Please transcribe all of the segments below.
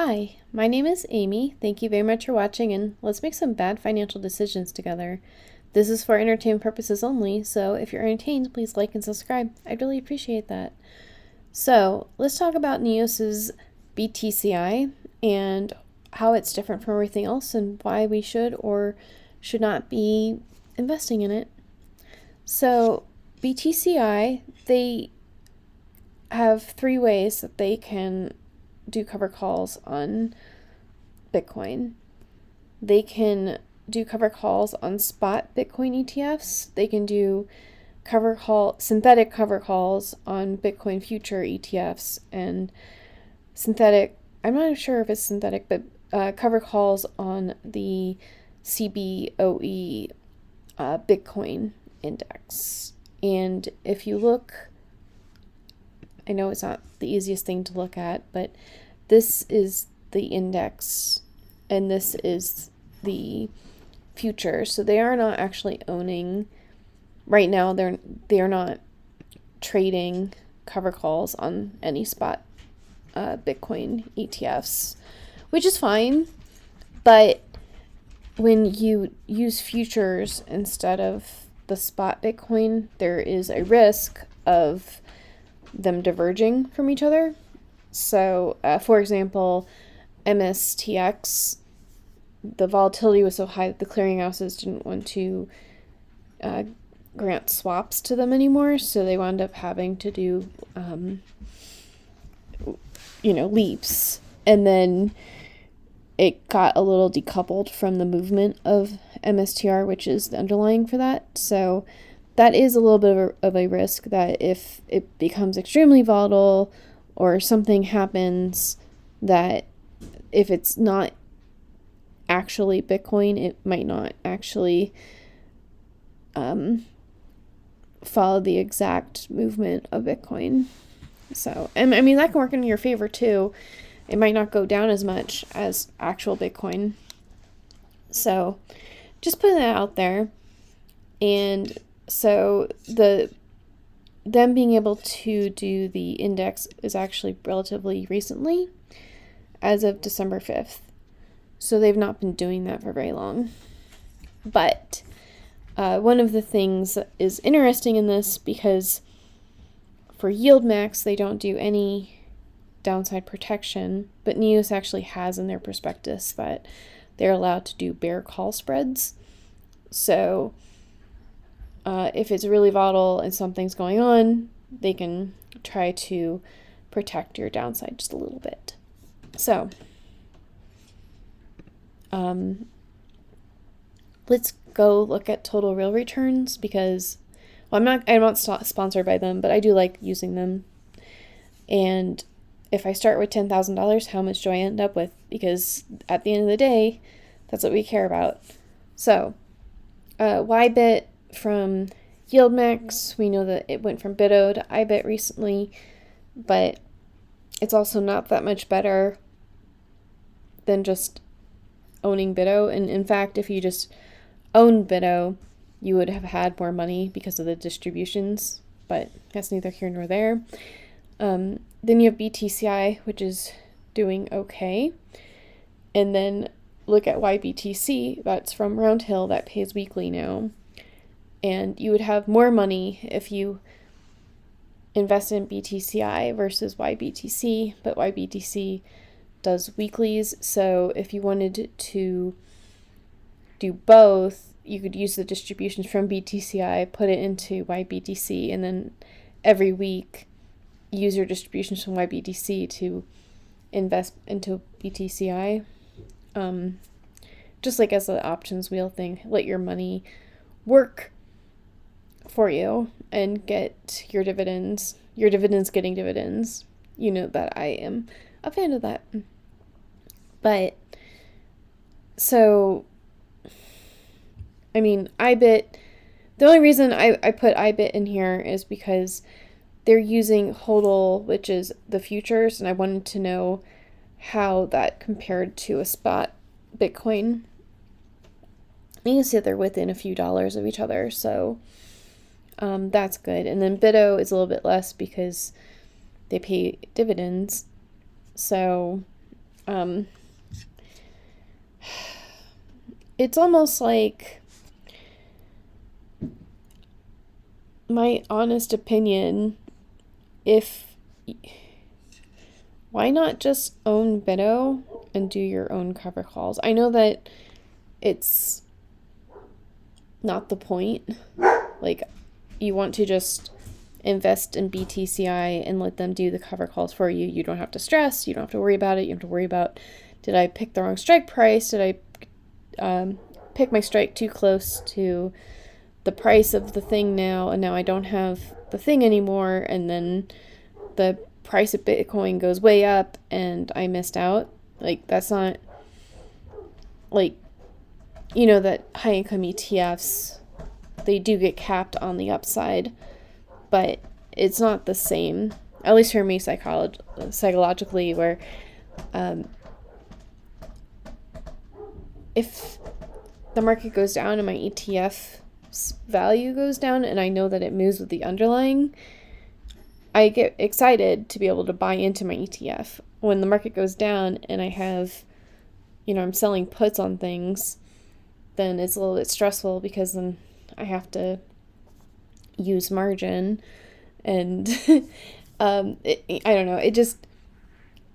Hi, my name is Amy. Thank you very much for watching, and let's make some bad financial decisions together. This is for entertainment purposes only, so if you're entertained, please like and subscribe. I'd really appreciate that. So, let's talk about Neos's BTCI and how it's different from everything else and why we should or should not be investing in it. So, BTCI, they have three ways that they can do cover calls on Bitcoin. They can do cover calls on spot Bitcoin ETFs. They can do synthetic cover calls on Bitcoin future ETFs and synthetic, I'm not sure if it's synthetic, but cover calls on the CBOE Bitcoin index. And if you look, I know it's not the easiest thing to look at, but this is the index and this is the future. So they are not actually owning, right now they are not trading cover calls on any spot Bitcoin ETFs, which is fine. But when you use futures instead of the spot Bitcoin, there is a risk of them diverging from each other. So, for example, MSTX, the volatility was so high that the clearinghouses didn't want to grant swaps to them anymore, so they wound up having to do, leaps. And then it got a little decoupled from the movement of MSTR, which is the underlying for that. So that is a little bit of a risk that if it becomes extremely volatile or something happens, that if it's not actually Bitcoin, it might not actually follow the exact movement of Bitcoin. So, and I mean, that can work in your favor too. It might not go down as much as actual Bitcoin. So, just putting that out there. And so them being able to do the index is actually relatively recently, as of December 5th. So they've not been doing that for very long. But one of the things that is interesting in this, because for yield max, they don't do any downside protection, but Neos actually has in their prospectus that they're allowed to do bear call spreads. So if it's really volatile and something's going on, they can try to protect your downside just a little bit. So, let's go look at total real returns because, I'm not sponsored by them, but I do like using them. And if I start with $10,000, how much do I end up with? Because at the end of the day, that's what we care about. So, YBit from YieldMax, we know that it went from BitO to IBIT recently, but it's also not that much better than just owning BitO. And in fact, if you just owned BitO, you would have had more money because of the distributions, but that's neither here nor there. Then you have BTCI, which is doing okay. And then look at YBTC, that's from Roundhill, that pays weekly now. And you would have more money if you invest in BTCI versus YBTC, but YBTC does weeklies. So if you wanted to do both, you could use the distributions from BTCI, put it into YBTC, and then every week use your distributions from YBTC to invest into BTCI. Just like as the options wheel thing, let your money work for you and get your dividends getting dividends. You know that I am a fan of that. But so, I mean, IBIT, the only reason I put IBIT in here is because they're using HODL, which is the futures, and I wanted to know how that compared to a spot Bitcoin. You can see that they're within a few dollars of each other, so that's good. And then BitO is a little bit less because they pay dividends. So it's almost like, my honest opinion, why not just own Bitto and do your own cover calls? I know that it's not the point. Like, you want to just invest in BTCI and let them do the cover calls for you. You don't have to stress. You don't have to worry about it. You have to worry about, did I pick the wrong strike price? Did I pick my strike too close to the price of the thing now, and now I don't have the thing anymore, and then the price of Bitcoin goes way up and I missed out? Like, that's not, like, you know that high income ETFs, they do get capped on the upside, but it's not the same, at least for me psychologically, where if the market goes down and my ETF value goes down and I know that it moves with the underlying, I get excited to be able to buy into my ETF. When the market goes down and I have, I'm selling puts on things, then it's a little bit stressful because then I have to use margin, and I don't know,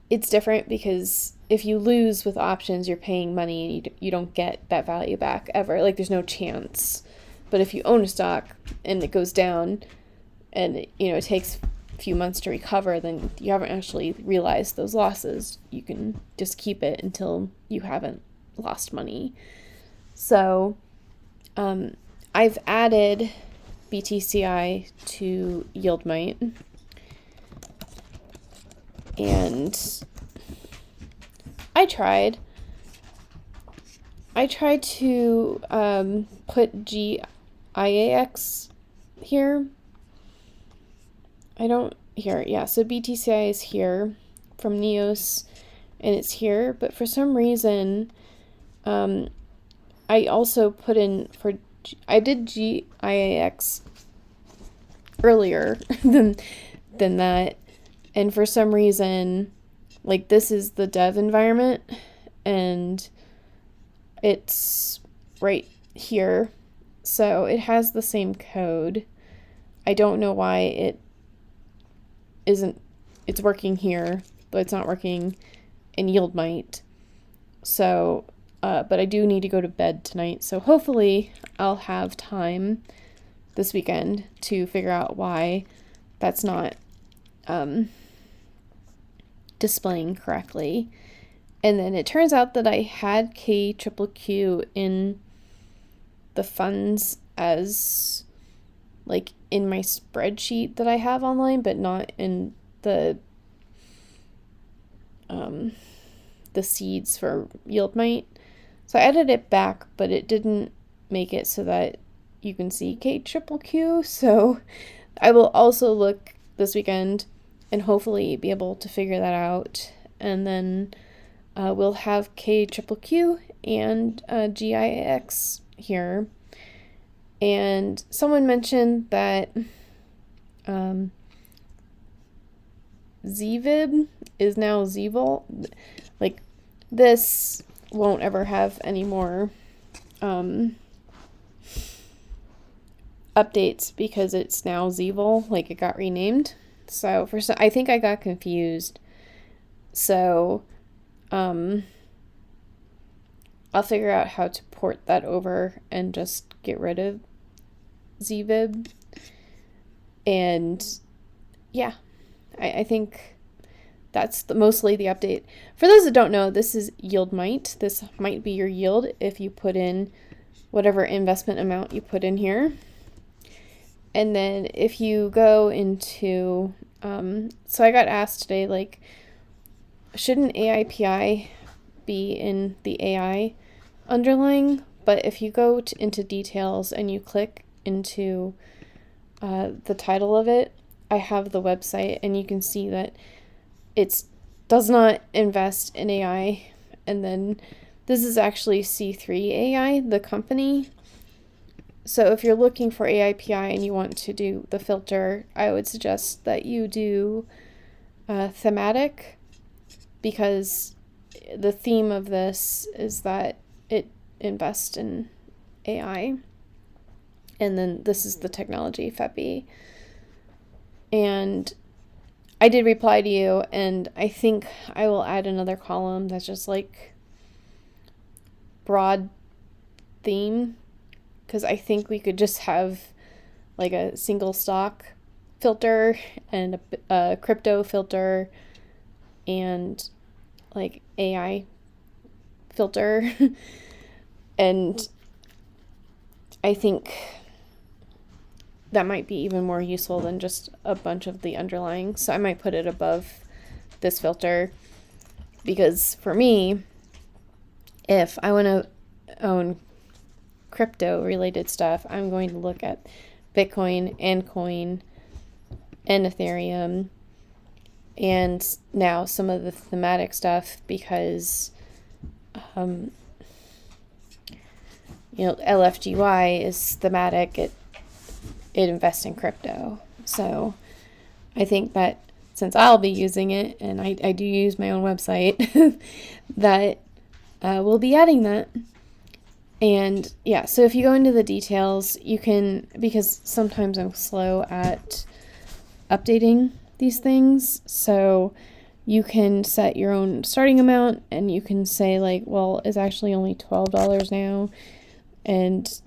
it's different because if you lose with options, you're paying money and you don't get that value back ever. Like, there's no chance. But if you own a stock and it goes down and it takes a few months to recover, then you haven't actually realized those losses. You can just keep it until you haven't lost money. So I've added BTCI to YieldMite, and I tried to put GIAX here. So BTCI is here from Neos, and it's here, but for some reason, I also put in I did GIAX earlier than that, and for some reason, like, this is the dev environment, and it's right here, so it has the same code. I don't know why it's working here, but it's not working in YieldMite. So, but I do need to go to bed tonight, so hopefully I'll have time this weekend to figure out why that's not displaying correctly. And then it turns out that I had KQQQ in the funds as, like, in my spreadsheet that I have online, but not in the seeds for YieldMite. So I added it back, but it didn't make it so that you can see KQQQ. So I will also look this weekend and hopefully be able to figure that out. And then we'll have KQQQ and GIX here. And someone mentioned that ZVIB is now ZVOL. Like, this won't ever have any more updates because it's now ZVOL. Like, it got renamed. So I think I got confused. So I'll figure out how to port that over and just get rid of ZVIB. And yeah, I think that's mostly the update. For those that don't know, this is YieldMite. This might be your yield if you put in whatever investment amount you put in here. And then if you go into, so I got asked today, like, shouldn't AIPI be in the AI underlying? But if you go into details and you click into the title of it, I have the website, and you can see that it does not invest in AI. And then this is actually C3 AI, the company. So if you're looking for AIPI and you want to do the filter, I would suggest that you do thematic, because the theme of this is that it invests in AI. And then this is the technology, FEPI. And I did reply to you, and I think I will add another column that's just like broad theme, because I think we could just have like a single stock filter and a crypto filter and like AI filter. And I think that might be even more useful than just a bunch of the underlying. So I might put it above this filter, because for me, if I want to own crypto related stuff, I'm going to look at Bitcoin and Coin and Ethereum and now some of the thematic stuff, because LFGY is thematic. It invests in crypto. So I think that since I'll be using it, and I do use my own website, that we'll be adding that. And yeah, so if you go into the details, you can, because sometimes I'm slow at updating these things, so you can set your own starting amount, and you can say like, well, it's actually only $12 now, and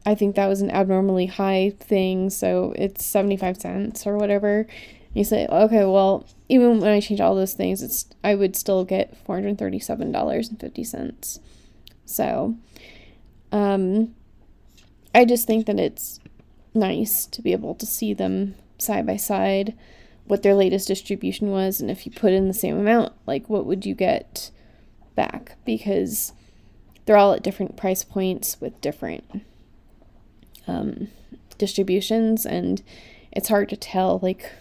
I think that was an abnormally high thing, so it's 75 cents or whatever. And you say, okay, well, even when I change all those things, I would still get $437.50. So I just think that it's nice to be able to see them side by side, what their latest distribution was, and if you put in the same amount, like what would you get back, because they're all at different price points with different distributions, and it's hard to tell, like,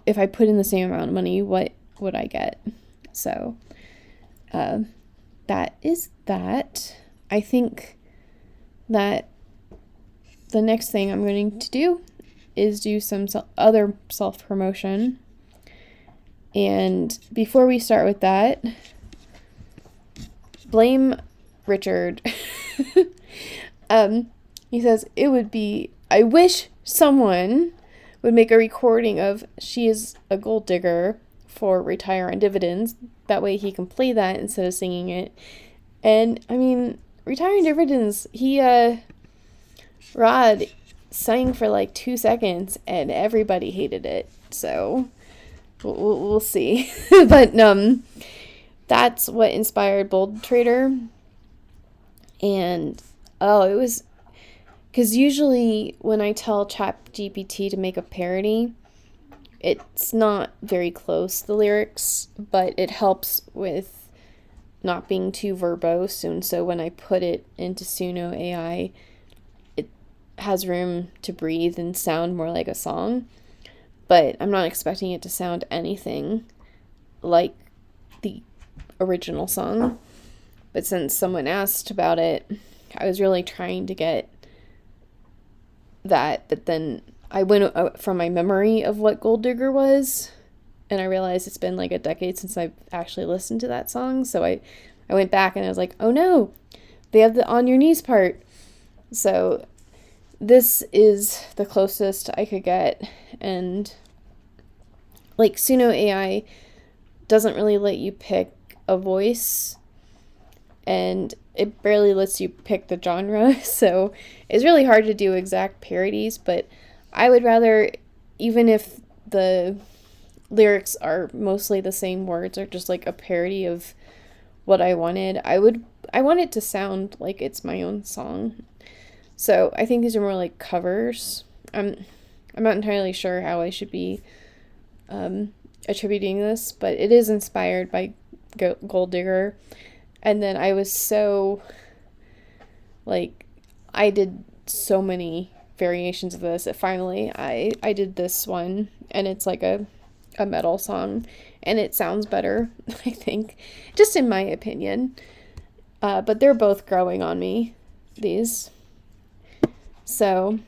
if I put in the same amount of money, what would I get? So that is that. I think that the next thing I'm going to do is do some other self-promotion. And before we start with that, blame Richard. He says, I wish someone would make a recording of "She is a Gold Digger" for Retire on Dividends. That way he can play that instead of singing it. And, I mean, Retire on Dividends, Rod sang for like 2 seconds and everybody hated it. So, we'll see. But, that's what inspired Bold Trader. And, it was, because usually when I tell ChatGPT to make a parody, it's not very close, the lyrics, but it helps with not being too verbose. And so when I put it into SunoAI, it has room to breathe and sound more like a song. But I'm not expecting it to sound anything like the original song. But since someone asked about it, I was really trying to get that. But then I went from my memory of what Gold Digger was, and I realized it's been like a decade since I've actually listened to that song. So I went back and I was like, oh no, they have the "On Your Knees" part. So this is the closest I could get. And like SunoAI doesn't really let you pick a voice, and it barely lets you pick the genre. So it's really hard to do exact parodies, but I would rather, even if the lyrics are mostly the same words or just like a parody of what I wanted, I want it to sound like it's my own song. So I think these are more like covers. I'm not entirely sure how I should be attributing this, but it is inspired by Gold Digger. And then I was so, like, I did so many variations of this that finally I did this one, and it's like a metal song, and it sounds better, I think, just in my opinion. But they're both growing on me, these. So,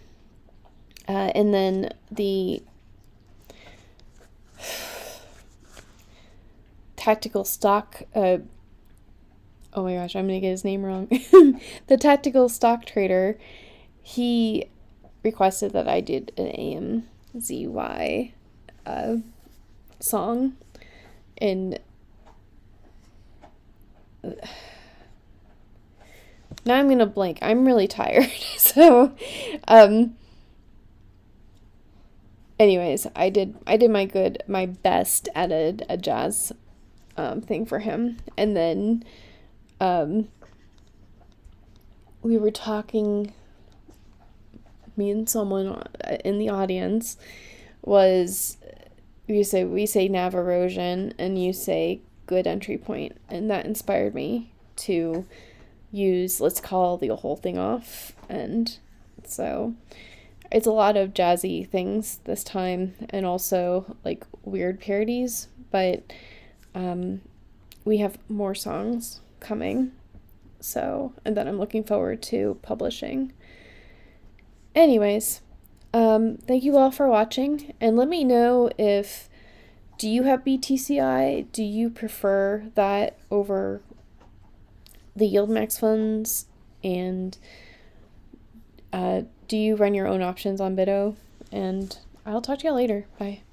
and then the tactical stock, oh my gosh, I'm gonna get his name wrong. The tactical stock trader, he requested that I did an AMZY song, and now I'm gonna blank. I'm really tired. So, anyways, I did my best at a jazz thing for him, and then we were talking. Me and someone in the audience was we say nav erosion, and you say good entry point, and that inspired me to use let's call the whole thing off. And so it's a lot of jazzy things this time, and also like weird parodies, but we have more songs coming, so, and that I'm looking forward to publishing. Anyways, thank you all for watching, and let me know if, do you have BTCI? Do you prefer that over the yield max funds? And do you run your own options on Bitto? And I'll talk to y'all later. Bye.